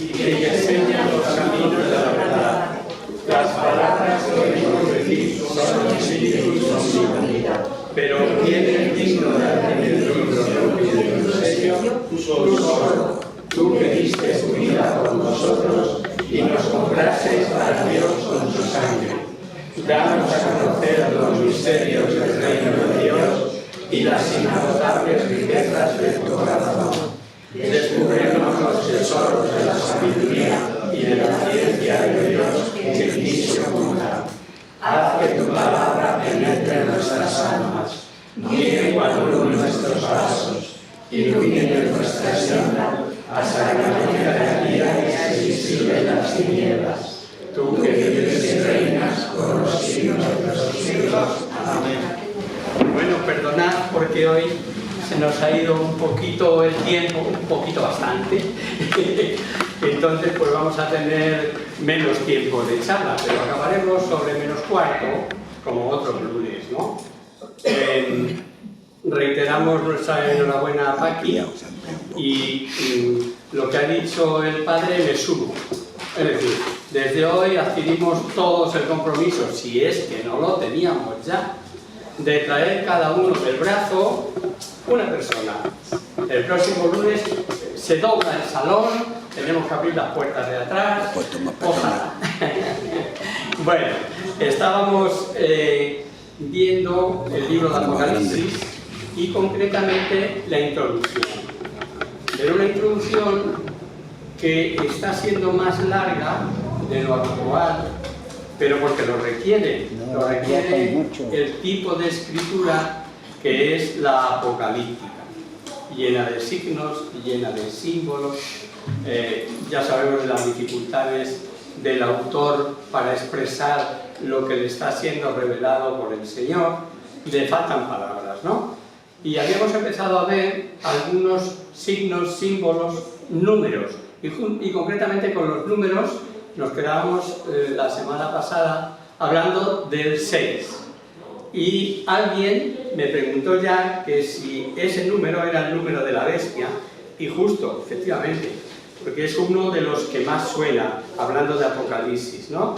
y que enseña los caminos de la verdad. Las palabras que oímos decir son espíritu y son vida. Pero ¿quién es digno de abrir el libro y del sello? Tú solo, tú que diste tu vida por nosotros y nos compraste para Dios con tu sangre. Danos a conocer los misterios del reino de Dios y las inagotables riquezas de tu corazón. Descubrirnos los tesoros de la sabiduría y de la ciencia de Dios que en ti se oculta. Haz que tu palabra penetre en nuestras almas, guíe cuando nuestros pasos, ilumine nuestra senda, hasta que la luz de la vida se disipe en las tinieblas. Tú que vives y reinas por los siglos de los siglos. Amén. Bueno, perdonad porque hoy se nos ha ido un poquito el tiempo, un poquito bastante. Entonces pues vamos a tener menos tiempo de charla, pero acabaremos sobre menos cuarto, como otros lunes, ¿no? Reiteramos nuestra enhorabuena a Paqui y lo que ha dicho el padre me sumo. Es decir, desde hoy adquirimos todos el compromiso, si es que no lo teníamos ya, de traer cada uno del brazo una persona. El próximo lunes se dobla el salón, tenemos que abrir las puertas de atrás. Ojalá. Bueno, estábamos viendo el libro de Apocalipsis y concretamente la introducción. Pero una introducción que está siendo más larga de lo habitual, pero porque lo requiere el tipo de escritura que es la apocalíptica, llena de signos, llena de símbolos. Ya sabemos de las dificultades del autor para expresar lo que le está siendo revelado por el Señor, y le faltan palabras, ¿no? Y habíamos empezado a ver algunos signos, símbolos, números, y concretamente con los números nos quedábamos la semana pasada hablando del 6. Y alguien me preguntó ya que si ese número era el número de la bestia, y justo, efectivamente, porque es uno de los que más suena, hablando de Apocalipsis, ¿no?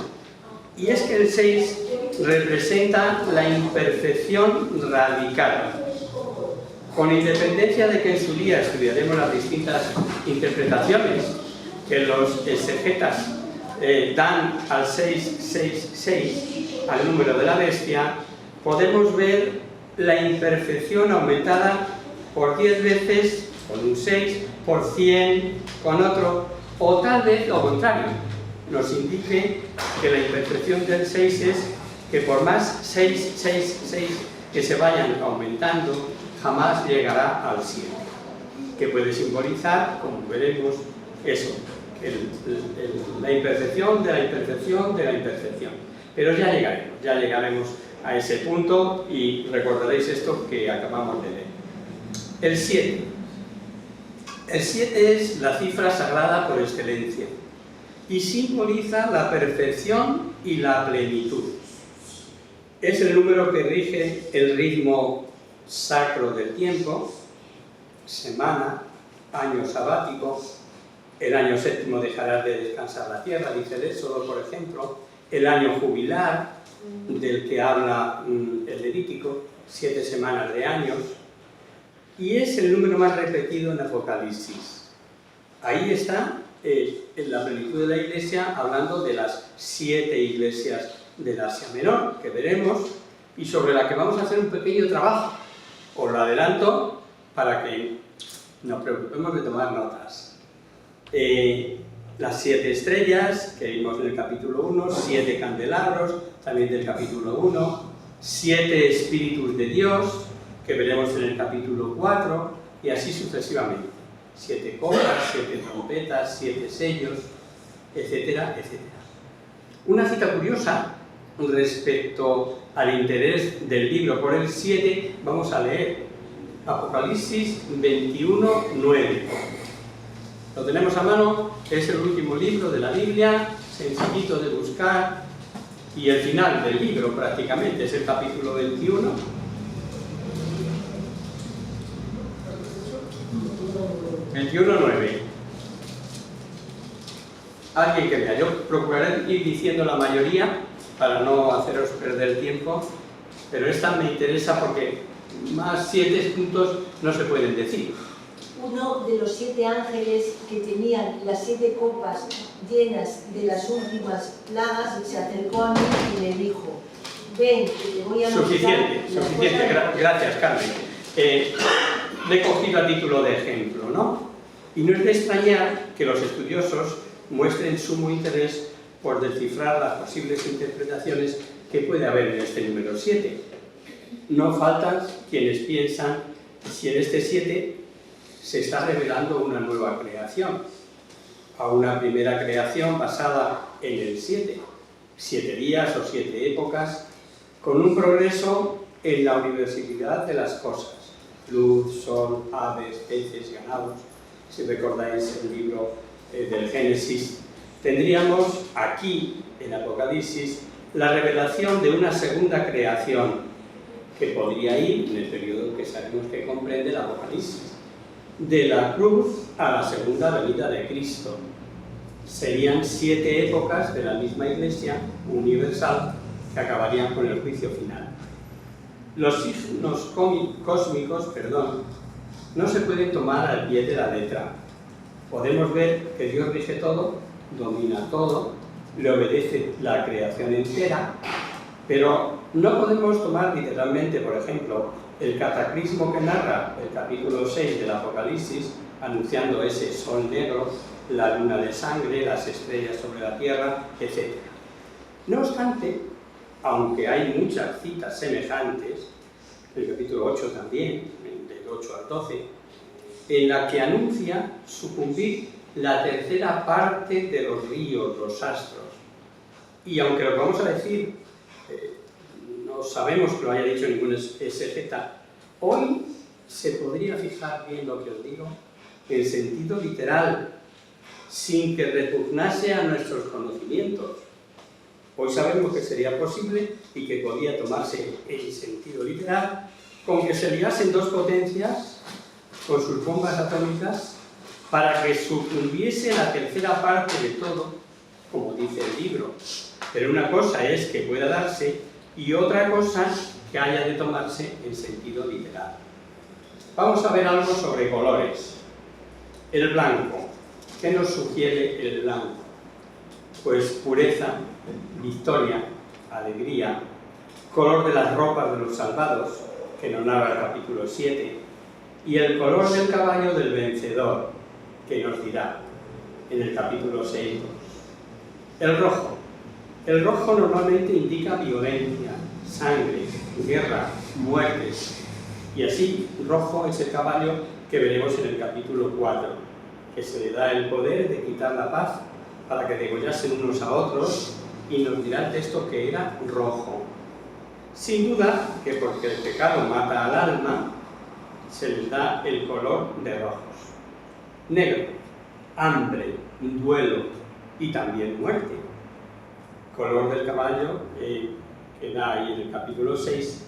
Y es que el 6 representa la imperfección radical. Con independencia de que en su día estudiaremos las distintas interpretaciones que los exegetas dan al 666, al número de la bestia, podemos ver la imperfección aumentada por 10 veces con un 6, por 100 con otro, o tal vez lo contrario, nos indique que la imperfección del 6 es que por más 6, 6, 6 que se vayan aumentando, jamás llegará al 7, que puede simbolizar, como veremos, eso, la imperfección de la imperfección de la imperfección. Pero ya llegaremos a ese punto y recordaréis esto que acabamos de leer. El 7. El 7 es la cifra sagrada por excelencia y simboliza la perfección y la plenitud. Es el número que rige el ritmo sacro del tiempo, semana, año sabático. El año séptimo dejará de descansar la tierra, dice el Éxodo, por ejemplo. El año jubilar, del que habla el Levítico, 7 semanas de años. Y es el número más repetido en Apocalipsis. Ahí está en la plenitud de la Iglesia, hablando de las 7 iglesias del Asia Menor, que veremos, y sobre la que vamos a hacer un pequeño trabajo. Os lo adelanto para que nos preocupemos de tomar notas. Las 7 estrellas, que vimos en el capítulo 1, 7 candelabros, también del capítulo 1, 7 espíritus de Dios, que veremos en el capítulo 4, y así sucesivamente. 7 copas, 7 trompetas, 7 sellos, etcétera, etcétera. Una cita curiosa respecto al interés del libro por el 7, vamos a leer Apocalipsis 21:9. Lo tenemos a mano, es el último libro de la Biblia, sencillito de buscar, y el final del libro prácticamente es el capítulo 21. alguien que vea. Yo procuraré ir diciendo la mayoría para no haceros perder tiempo, pero esta me interesa porque más 7 puntos no se pueden decir. Uno de los 7 ángeles que tenían las 7 copas llenas de las últimas plagas se acercó a mí y me dijo: ven, que te voy a mostrar. Suficiente, gracias, Carmen. Le he cogido a título de ejemplo, ¿no? Y no es de extrañar que los estudiosos muestren sumo interés por descifrar las posibles interpretaciones que puede haber en este número 7. No faltan quienes piensan si en este 7 se está revelando una nueva creación, a una primera creación basada en el 7, 7 días o 7 épocas, con un progreso en la universalidad de las cosas, luz, sol, aves, peces, ganados. Si recordáis el libro del Génesis, tendríamos aquí, en Apocalipsis, la revelación de una segunda creación que podría ir, en el periodo que sabemos que comprende el Apocalipsis, de la cruz a la segunda venida de Cristo. Serían 7 épocas de la misma Iglesia universal que acabarían con el juicio final. Los signos cósmicos, no se pueden tomar al pie de la letra. Podemos ver que Dios rige todo, domina todo, le obedece la creación entera, pero no podemos tomar literalmente, por ejemplo, el cataclismo que narra el capítulo 6 del Apocalipsis, anunciando ese sol negro, la luna de sangre, las estrellas sobre la tierra, etc. No obstante, aunque hay muchas citas semejantes, el capítulo 8 también, del 8 al 12, en la que anuncia sucumbir la tercera parte de los ríos, los astros. Y aunque lo que vamos a decir, no sabemos que lo haya dicho ningún exegeta, hoy se podría fijar bien lo que os digo, en sentido literal, sin que repugnase a nuestros conocimientos. Hoy sabemos que sería posible y que podía tomarse en sentido literal, con que se ligasen 2 potencias con sus bombas atómicas para que sucumbiese la tercera parte de todo, como dice el libro. Pero una cosa es que pueda darse y otra cosa que haya de tomarse en sentido literal. Vamos a ver algo sobre colores. El blanco. ¿Qué nos sugiere el blanco? Pues pureza, victoria, alegría, color de las ropas de los salvados, que nos narra el capítulo 7, y el color del caballo del vencedor, que nos dirá en el capítulo 6. El rojo. El rojo normalmente indica violencia, sangre, guerra, muertes, y así rojo es el caballo que veremos en el capítulo 4, que se le da el poder de quitar la paz para que degollasen unos a otros, y nos dirá el texto que era rojo. Sin duda que porque el pecado mata al alma, se les da el color de rojos. Negro, hambre, duelo y también muerte. Color del caballo, que da ahí en el capítulo 6,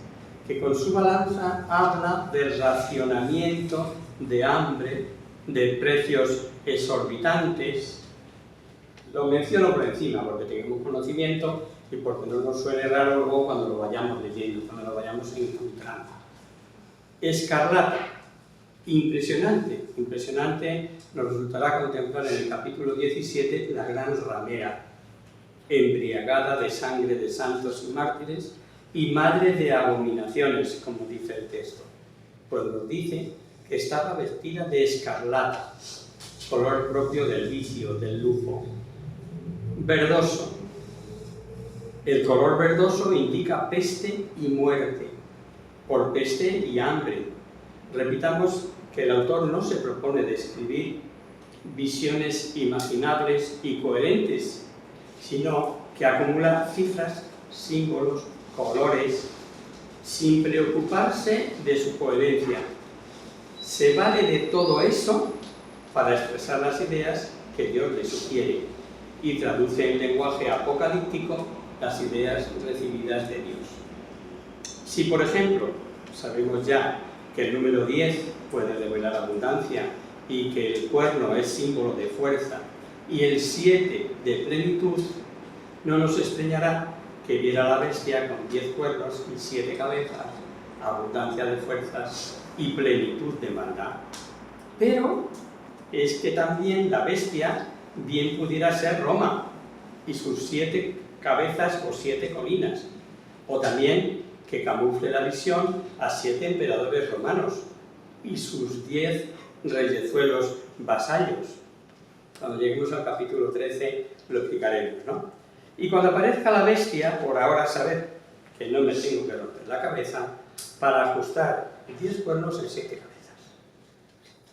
que con su balanza habla del racionamiento, de hambre, de precios exorbitantes. Lo menciono por encima porque tengamos conocimiento y porque no nos suene raro luego cuando lo vayamos leyendo, cuando lo vayamos encontrando. Escarlata, impresionante, impresionante nos resultará contemplar en el capítulo 17 la gran ramera, embriagada de sangre de santos y mártires y madre de abominaciones, como dice el texto, pues nos dice que estaba vestida de escarlata, color propio del vicio, del lujo. Verdoso. El color verdoso indica peste y muerte, por peste y hambre. Repitamos que el autor no se propone describir visiones imaginables y coherentes, sino que acumula cifras, símbolos, colores, sin preocuparse de su coherencia. Se vale de todo eso para expresar las ideas que Dios le sugiere y traduce en lenguaje apocalíptico las ideas recibidas de Dios. Si, por ejemplo, sabemos ya que el número 10 puede revelar abundancia y que el cuerno es símbolo de fuerza y el 7 de plenitud, no nos extrañará que viera la bestia con 10 cuernos y 7 cabezas, abundancia de fuerzas y plenitud de maldad. Pero es que también la bestia bien pudiera ser Roma y sus 7 cabezas o 7 colinas, o también que camufle la visión a 7 emperadores romanos y sus 10 reyezuelos vasallos. Cuando lleguemos al capítulo 13 lo explicaremos, ¿no? Y cuando aparezca la bestia, por ahora saber que no me tengo que romper la cabeza para ajustar 10 cuernos en 7 cabezas.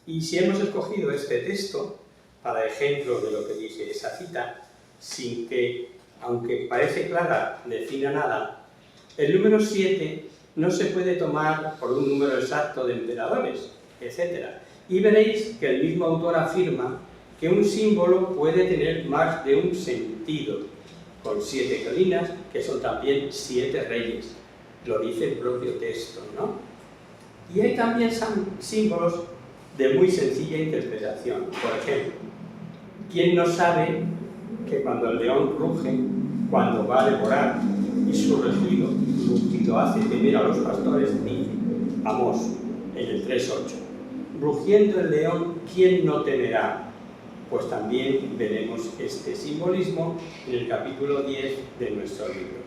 Y si hemos escogido este texto para ejemplo de lo que dice esa cita, sin que, aunque parece clara, defina nada, el número 7 no se puede tomar por un número exacto de emperadores, etc. Y veréis que el mismo autor afirma que un símbolo puede tener más de un sentido, con 7 colinas, que son también 7 reyes. Lo dice el propio texto, ¿no? Y hay también símbolos de muy sencilla interpretación. Por ejemplo, ¿quién no sabe que cuando el león ruge, cuando va a devorar, y su rugido hace temer a los pastores, dice Amós, en el 3:8? Rugiendo el león, ¿quién no temerá? Pues también veremos este simbolismo en el capítulo 10 de nuestro libro.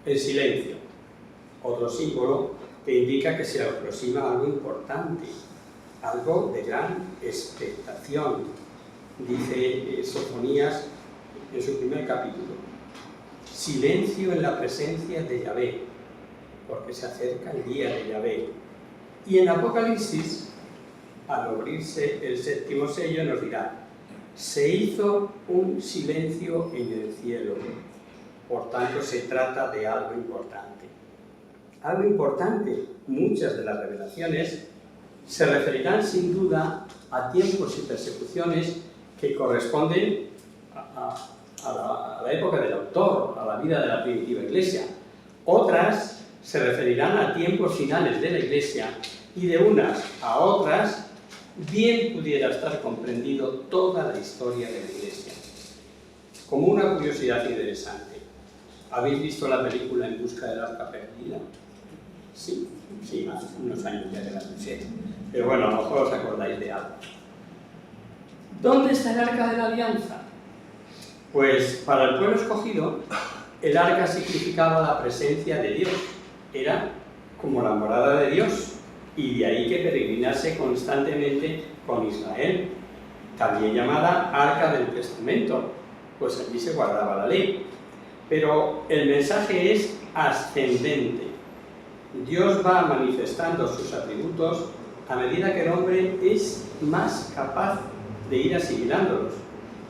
El silencio, otro símbolo que indica que se aproxima algo importante, algo de gran expectación. Dice Sofonías en su primer capítulo: silencio en la presencia de Yahvé, porque se acerca el día de Yahvé. Y en Apocalipsis, al abrirse el 7º sello, nos dirá: se hizo un silencio en el cielo. Por tanto, se trata de algo importante. Algo importante. Muchas de las revelaciones se referirán sin duda a tiempos y persecuciones que corresponden a la época del autor, a la vida de la primitiva Iglesia. Otras se referirán a tiempos finales de la Iglesia, y de unas a otras bien pudiera estar comprendido toda la historia de la Iglesia. Como una curiosidad interesante, ¿habéis visto la película En busca del arca perdida? Sí, hace unos años ya de la pusieron. Pero bueno, a lo mejor os acordáis de algo. ¿Dónde está el arca de la alianza? Pues para el pueblo escogido, el arca significaba la presencia de Dios. Era como la morada de Dios. Y de ahí que peregrinase constantemente con Israel, también llamada Arca del Testamento, pues allí se guardaba la ley. Pero el mensaje es ascendente. Dios va manifestando sus atributos a medida que el hombre es más capaz de ir asimilándolos.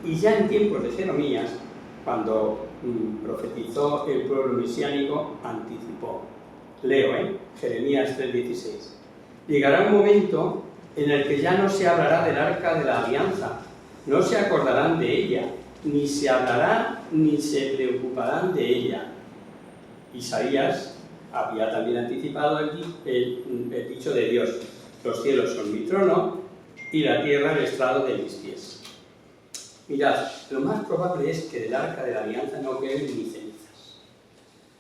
Y ya en tiempos de Jeremías, cuando profetizó el pueblo mesiánico, anticipó. Leo, Jeremías 3:16. Llegará un momento en el que ya no se hablará del arca de la alianza, no se acordarán de ella, ni se hablará ni se preocuparán de ella. Isaías había también anticipado el dicho de Dios: los cielos son mi trono y la tierra el estrado de mis pies. Mirad, lo más probable es que del arca de la alianza no queden ni cenizas.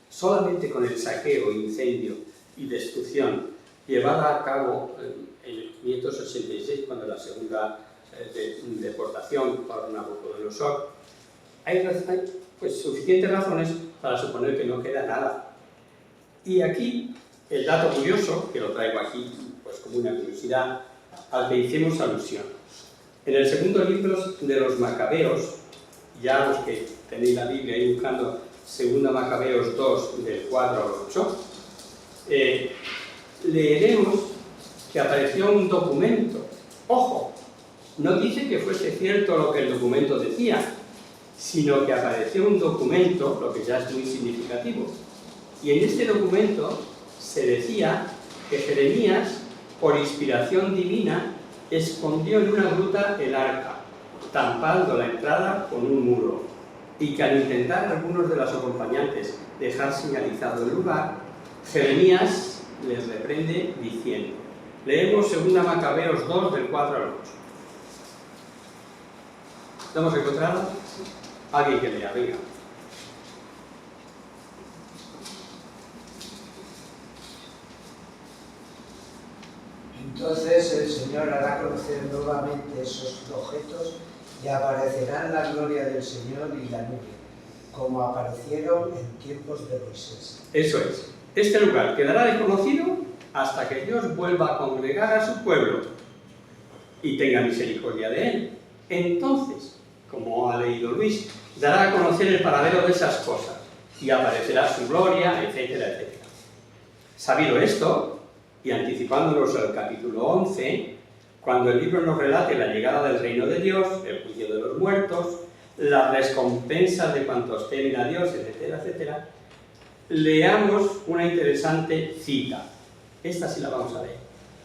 Solamente con el saqueo, incendio y destrucción llevada a cabo en 586, cuando la segunda deportación por Nabucodonosor, hay pues, suficientes razones para suponer que no queda nada. Y aquí el dato curioso, que lo traigo aquí pues, como una curiosidad, al que hicimos alusión. En el segundo libro de los Macabeos, ya los que tenéis la Biblia ahí buscando, 2 Macabeos 2, del 4 al 8, leeremos que apareció un documento. Ojo, no dice que fuese cierto lo que el documento decía, sino que apareció un documento, lo que ya es muy significativo. Y en este documento se decía que Jeremías, por inspiración divina, escondió en una gruta el arca, tampando la entrada con un muro, y que al intentar algunos de los acompañantes dejar señalizado el lugar, Jeremías les reprende diciendo. Leemos 2 Macabeos 2, del 4 al 8. ¿Lo hemos encontrado? Alguien que lea, venga. Entonces el Señor hará conocer nuevamente esos objetos y aparecerán la gloria del Señor y la nube, como aparecieron en tiempos de Moisés. Eso es. Este lugar quedará desconocido hasta que Dios vuelva a congregar a su pueblo y tenga misericordia de él. Entonces, como ha leído Luis, dará a conocer el paradero de esas cosas y aparecerá su gloria, etcétera, etcétera. Sabido esto, y anticipándonos al capítulo 11, cuando el libro nos relate la llegada del reino de Dios, el juicio de los muertos, las recompensas de cuantos temen a Dios, etcétera, etcétera, leamos una interesante cita. Esta sí la vamos a leer.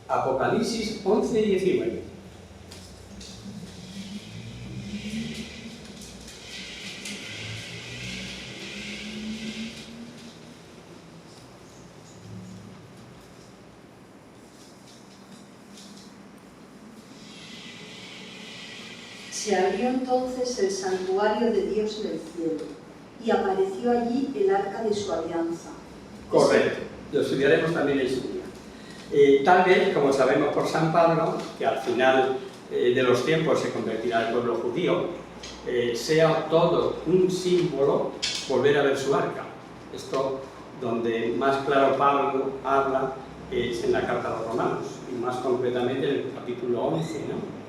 Apocalipsis 11, 19. Se abrió entonces el santuario de Dios en el cielo, y apareció allí el arca de su alianza. Correcto, lo estudiaremos también en su día. Tal vez, como sabemos por San Pablo, que al final de los tiempos se convertirá el pueblo judío, sea todo un símbolo volver a ver su arca. Esto, donde más claro Pablo habla, es en la carta a los romanos, y más concretamente en el capítulo 11, ¿no?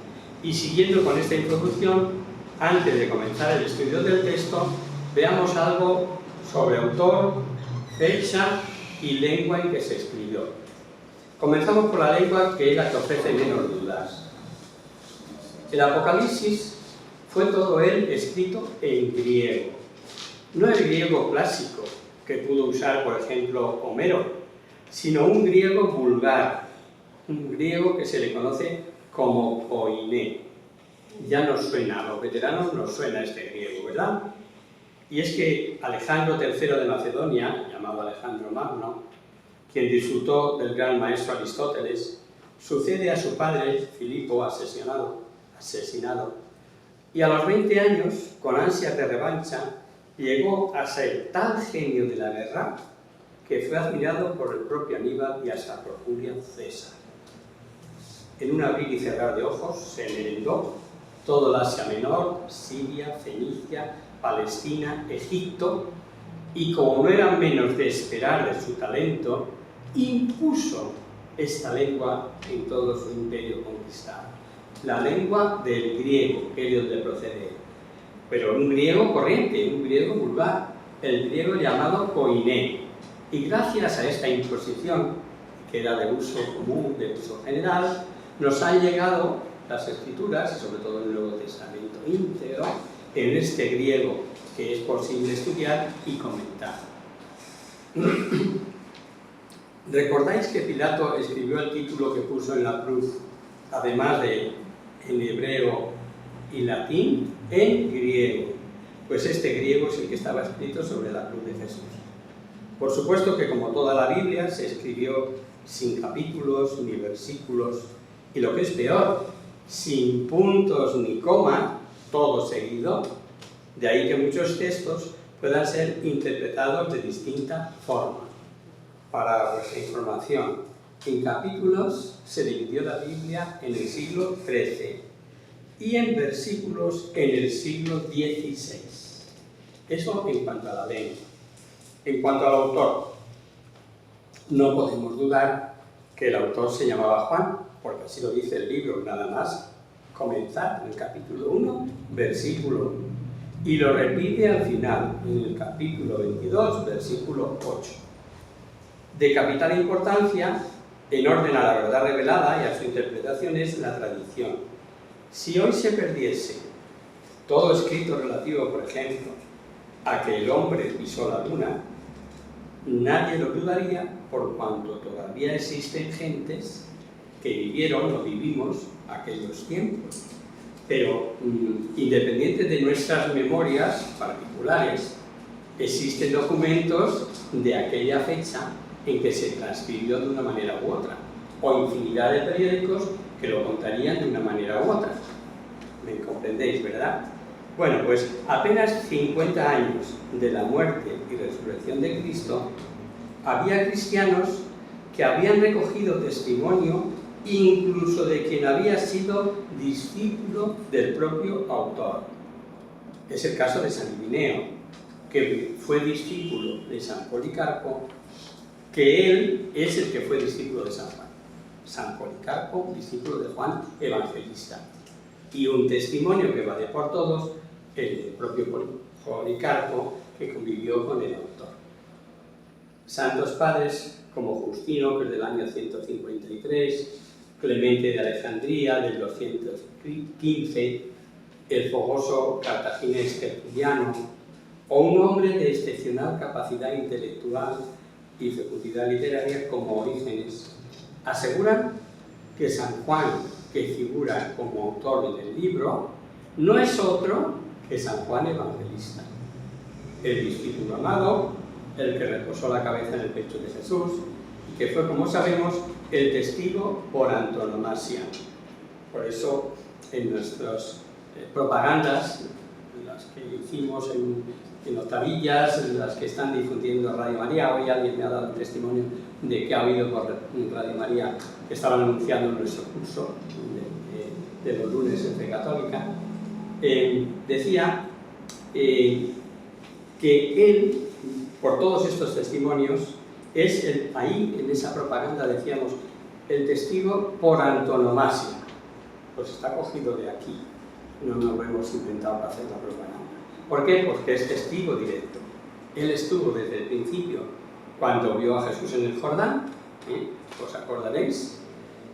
Y siguiendo con esta introducción, antes de comenzar el estudio del texto, veamos algo sobre autor, fecha y lengua en que se escribió. Comenzamos por la lengua, que es la que ofrece menos dudas. El Apocalipsis fue todo él escrito en griego. No el griego clásico que pudo usar, por ejemplo, Homero, sino un griego vulgar, un griego que se le conoce como koiné. Ya nos suena, a los veteranos nos suena este griego, ¿verdad? Y es que Alejandro III de Macedonia, llamado Alejandro Magno, quien disfrutó del gran maestro Aristóteles, sucede a su padre Filipo asesinado, y a los 20 años, con ansias de revancha, llegó a ser tal genio de la guerra que fue admirado por el propio Aníbal y hasta por Julio César. En un abrir y cerrar de ojos se merendó todo el Asia Menor, Siria, Fenicia, Palestina, Egipto, y como no era menos de esperar de su talento, impuso esta lengua en todo su imperio conquistado. La lengua del griego, que es de donde procede, pero un griego corriente, un griego vulgar, el griego llamado koiné. Y gracias a esta imposición, que era de uso común, de uso general, nos han llegado las escrituras, y sobre todo el Nuevo Testamento íntegro, en este griego que es posible estudiar y comentar. ¿Recordáis que Pilato escribió el título que puso en la cruz, además de en hebreo y latín, en griego? Pues este griego es el que estaba escrito sobre la cruz de Jesús. Por supuesto que, como toda la Biblia, se escribió sin capítulos ni versículos, y lo que es peor, sin puntos ni coma, todo seguido. De ahí que muchos textos puedan ser interpretados de distinta forma. Para vuestra información, en capítulos se dividió la Biblia en el siglo XIII y en versículos en el siglo XVI. Eso en cuanto a la lengua. En cuanto al autor, no podemos dudar que el autor se llamaba Juan, porque así lo dice el libro, nada más comenzar en el capítulo 1, versículo 1. Y lo repite al final, en el capítulo 22, versículo 8. De capital importancia, en orden a la verdad revelada y a su interpretación, es la tradición. Si hoy se perdiese todo escrito relativo, por ejemplo, a que el hombre pisó la luna, nadie lo dudaría, por cuanto todavía existen gentes que vivieron o vivimos aquellos tiempos. Pero independiente de nuestras memorias particulares, existen documentos de aquella fecha en que se transcribió de una manera u otra, o infinidad de periódicos que lo contarían de una manera u otra. ¿Me comprendéis, verdad? Bueno, pues apenas 50 años de la muerte y resurrección de Cristo, había cristianos que habían recogido testimonio incluso de quien había sido discípulo del propio autor. Es el caso de San Irineo, que fue discípulo de San Policarpo, que él es el que fue discípulo de San Juan. San Policarpo, discípulo de Juan Evangelista. Y un testimonio que vale por todos, el propio Policarpo, que convivió con el autor. Santos padres como Justino, que es del año 153, Clemente de Alejandría, del 215, el fogoso cartaginés Tertuliano, o un hombre de excepcional capacidad intelectual y fecundidad literaria como Orígenes, aseguran que San Juan, que figura como autor del libro, no es otro que San Juan Evangelista, el discípulo amado, el que reposó la cabeza en el pecho de Jesús, y que fue, como sabemos, el testigo por antonomasia. Por eso, en nuestras propagandas, las que hicimos en Octavillas, en las que están difundiendo Radio María, hoy alguien me ha dado el testimonio de que ha oído por Radio María que estaban anunciando nuestro curso de los lunes en Fe Católica, decía que él, por todos estos testimonios, es ahí en esa propaganda decíamos el testigo por antonomasia. Pues está cogido de aquí, no nos lo hemos inventado para hacer la propaganda. ¿Por qué? Porque es testigo directo. Él estuvo desde el principio, cuando vio a Jesús en el Jordán, os acordaréis,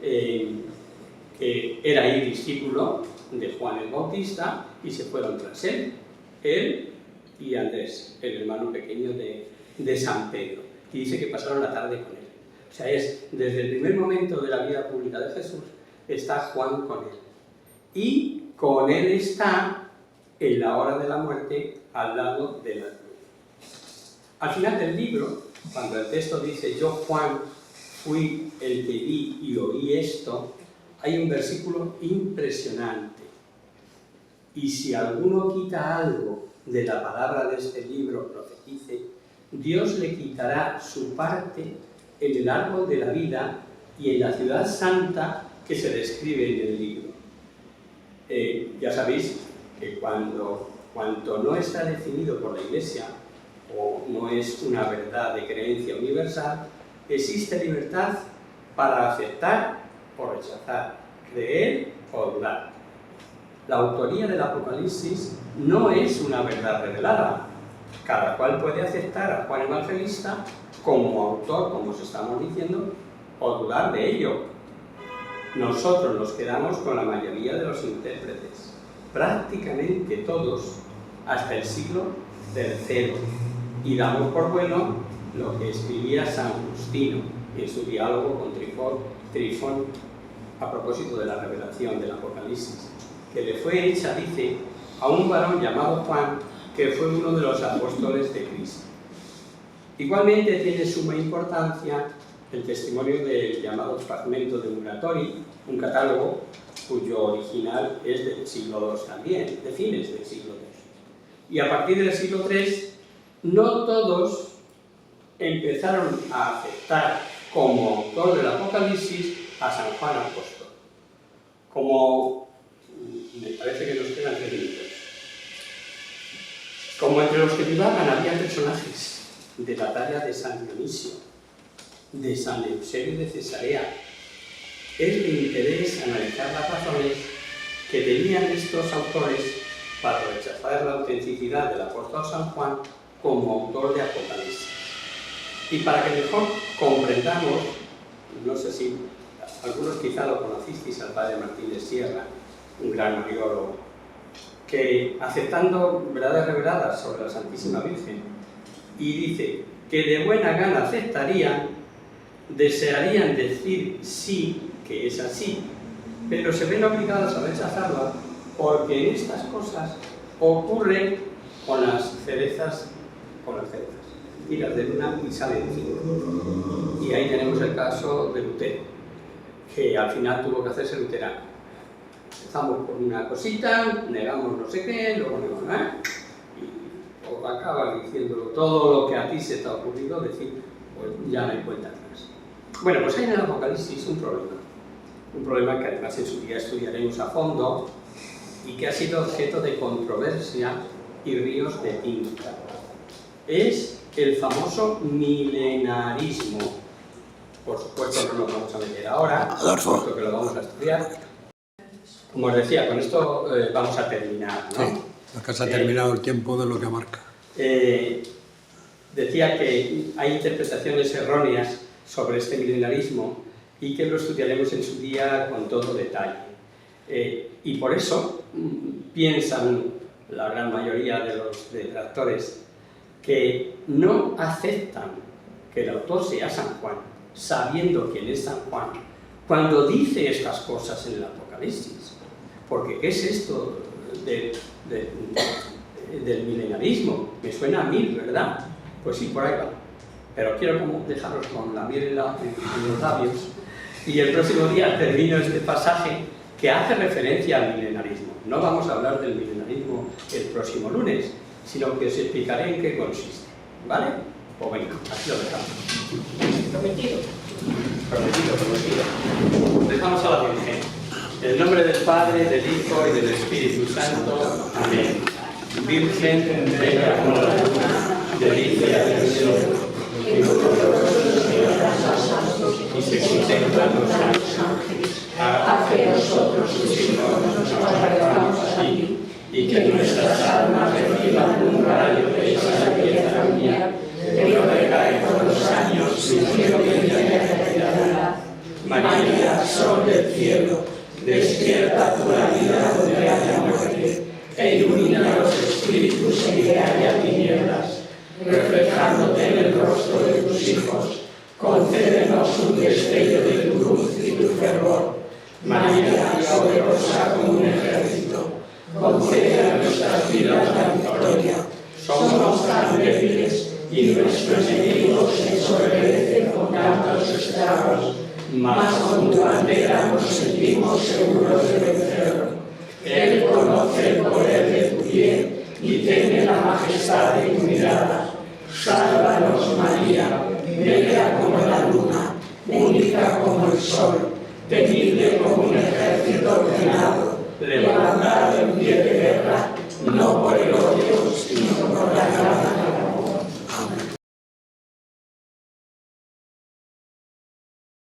que era ahí discípulo de Juan el Bautista y se fueron tras él y Andrés, el hermano pequeño de San Pedro. Y dice que pasaron la tarde con él. O sea, desde el primer momento de la vida pública de Jesús, está Juan con él. Y con él está, en la hora de la muerte, al lado de la cruz. Al final del libro, cuando el texto dice, yo Juan fui el que vi y oí esto, hay un versículo impresionante. Y si alguno quita algo de la palabra de este libro, profetice, Dios le quitará su parte en el árbol de la vida y en la ciudad santa que se describe en el libro. Ya sabéis que cuando no está definido por la Iglesia o no es una verdad de creencia universal, existe libertad para aceptar o rechazar, creer o dudar. La autoría del Apocalipsis no es una verdad revelada. Cada cual puede aceptar a Juan Evangelista como autor, como os estamos diciendo, o dudar de ello. Nosotros nos quedamos con la mayoría de los intérpretes, prácticamente todos, hasta el siglo III, y damos por bueno lo que escribía San Justino en su diálogo con Trifón a propósito de la revelación del Apocalipsis, que le fue hecha, dice, a un varón llamado Juan, que fue uno de los apóstoles de Cristo. Igualmente tiene suma importancia el testimonio del llamado Fragmento de Muratori, un catálogo cuyo original es del siglo II también, de fines del siglo II. Y a partir del siglo III, no todos empezaron a aceptar como autor del Apocalipsis a San Juan Apóstol. Como, me parece que nos quedan 3 minutos. Como entre los que vivaban había personajes de la talla de San Dionisio, de San Eusebio de Cesarea, es de interés analizar las razones que tenían estos autores para rechazar la autenticidad del apóstol San Juan como autor de Apocalipsis. Y para que mejor comprendamos, no sé si algunos quizá lo conocisteis, al padre Martín de Sierra, un gran mariólogo, que aceptando verdades reveladas sobre la Santísima Virgen, y dice que de buena gana aceptarían, desearían decir sí, que es así, pero se ven obligados a rechazarla porque en estas cosas ocurre con las cerezas, tiras de luna y salen 5. Y ahí tenemos el caso de Lutero, que al final tuvo que hacerse luterano. Empezamos por una cosita, negamos no sé qué, luego negamos, y o acabas diciéndolo todo lo que a ti se te ha ocurrido decir, pues ya no hay cuenta atrás. Bueno, pues hay en el Apocalipsis un problema que además en su día estudiaremos a fondo y que ha sido objeto de controversia y ríos de tinta. Es el famoso milenarismo. Por supuesto no nos vamos a meter ahora, puesto que lo vamos a estudiar. Como os decía, con esto vamos a terminar, ¿no? Sí, acá se ha terminado el tiempo de lo que marca. Decía que hay interpretaciones erróneas sobre este milenarismo y que lo estudiaremos en su día con todo detalle. Y por eso piensan la gran mayoría de los detractores que no aceptan que el autor sea San Juan, sabiendo quién es San Juan, cuando dice estas cosas en el Apocalipsis. Porque ¿qué es esto del milenarismo? Me suena a miel, ¿verdad? Pues sí, por ahí va. Pero quiero como dejaros con la miel en los labios. Y el próximo día termino este pasaje que hace referencia al milenarismo. No vamos a hablar del milenarismo el próximo lunes, sino que os explicaré en qué consiste. ¿Vale? Pues venga, así lo dejamos. Prometido. Prometido. Dejamos a la Virgen. En el nombre del Padre, del Hijo y del Espíritu Santo. Amén. Virgen, bella como la luna, delicia del cielo, que no y se contemplan los ángeles. Haz que nosotros, tus hijos, nos parezcamos a ti, y que nuestras almas reciban un rayo de esa belleza mía, que no recae con los años, sino que viene de eternidad. María, sol del cielo, despierta tu vida donde haya muerte, e ilumina los espíritus en que haya tinieblas, reflejándote en el rostro de tus hijos. Concédenos un destello de tu luz y tu fervor. María, poderosa como un ejército, concede a nuestras vidas la victoria. Somos tan débiles y nuestros enemigos se ensoberbecen con tantos estragos, mas con tu bandera nos sentimos seguros de vencer. Él conoce el poder de tu bien y tiene la majestad de tu mirada. Sálvanos, María, bella como la luna, única como el sol, temible como un ejército ordenado, levantado en pie de guerra, no por el orden